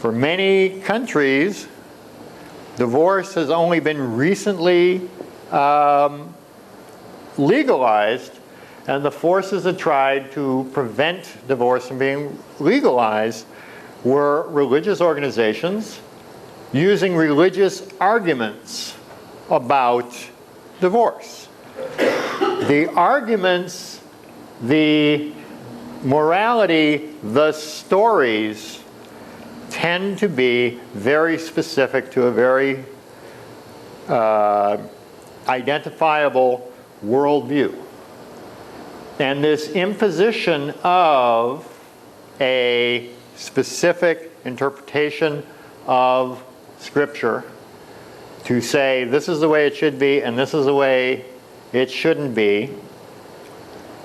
For many countries, divorce has only been recently legalized, and the forces that tried to prevent divorce from being legalized were religious organizations using religious arguments about divorce. The arguments, the morality, the stories tend to be very specific to a very identifiable worldview. And this imposition of a specific interpretation of Scripture to say this is the way it should be and this is the way it shouldn't be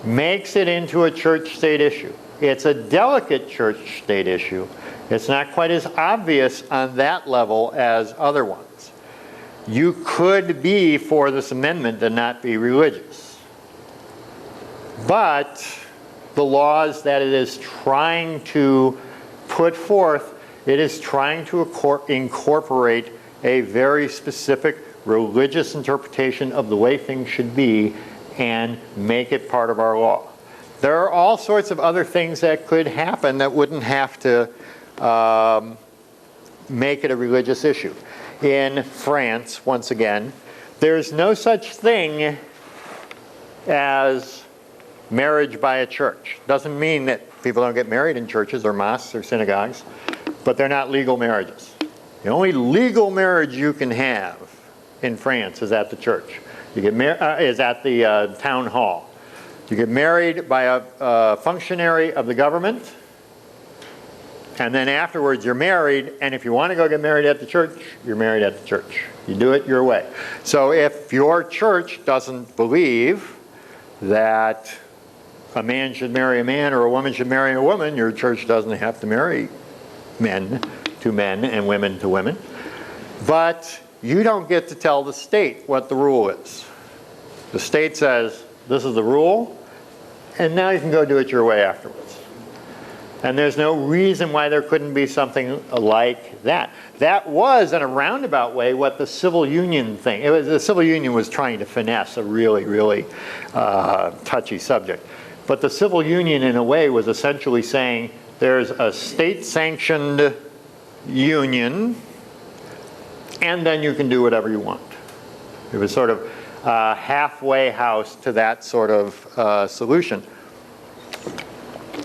makes it into a church-state issue. It's a delicate church-state issue. It's not quite as obvious on that level as other ones. You could be for this amendment and not be religious. But the laws that it is trying to put forth, it is trying to incorporate a very specific religious interpretation of the way things should be and make it part of our law. There are all sorts of other things that could happen that wouldn't have to make it a religious issue. In France, once again, there's no such thing as marriage by a church. Doesn't mean that people don't get married in churches or mosques or synagogues, but they're not legal marriages. The only legal marriage you can have in France is at the church. You get is at the town hall. You get married by a functionary of the government, and then afterwards you're married, and if you want to go get married at the church, you're married at the church. You do it your way. So if your church doesn't believe that a man should marry a man or a woman should marry a woman, your church doesn't have to marry men to men and women to women. But you don't get to tell the state what the rule is. The state says, this is the rule, and now you can go do it your way afterwards. And there's no reason why there couldn't be something like that. That was, in a roundabout way, what the civil union thing, the civil union was trying to finesse a really, really touchy subject. But the civil union, in a way, was essentially saying there's a state-sanctioned union, and then you can do whatever you want. It was sort of a halfway house to that sort of solution.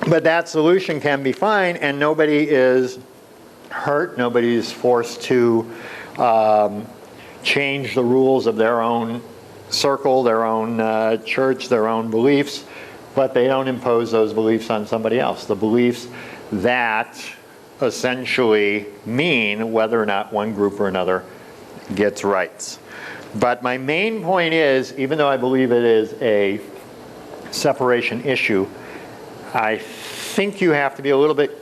But that solution can be fine, and nobody is hurt. Nobody is forced to change the rules of their own circle, their own church, their own beliefs. But they don't impose those beliefs on somebody else. The beliefs that essentially mean whether or not one group or another gets rights. But my main point is, even though I believe it is a separation issue, I think you have to be a little bit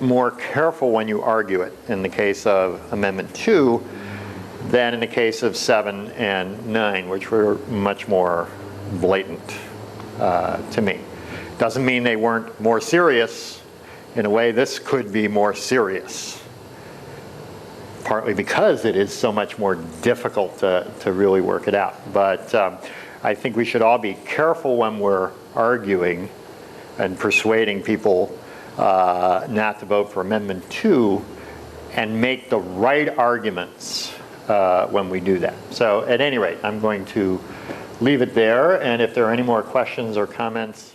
more careful when you argue it in the case of Amendment 2 than in the case of 7 and 9, which were much more blatant to me. Doesn't mean they weren't more serious. In a way, this could be more serious, partly because it is so much more difficult to really work it out. But I think we should all be careful when we're arguing and persuading people not to vote for Amendment 2 and make the right arguments when we do that. So at any rate, I'm going to leave it there, and if there are any more questions or comments,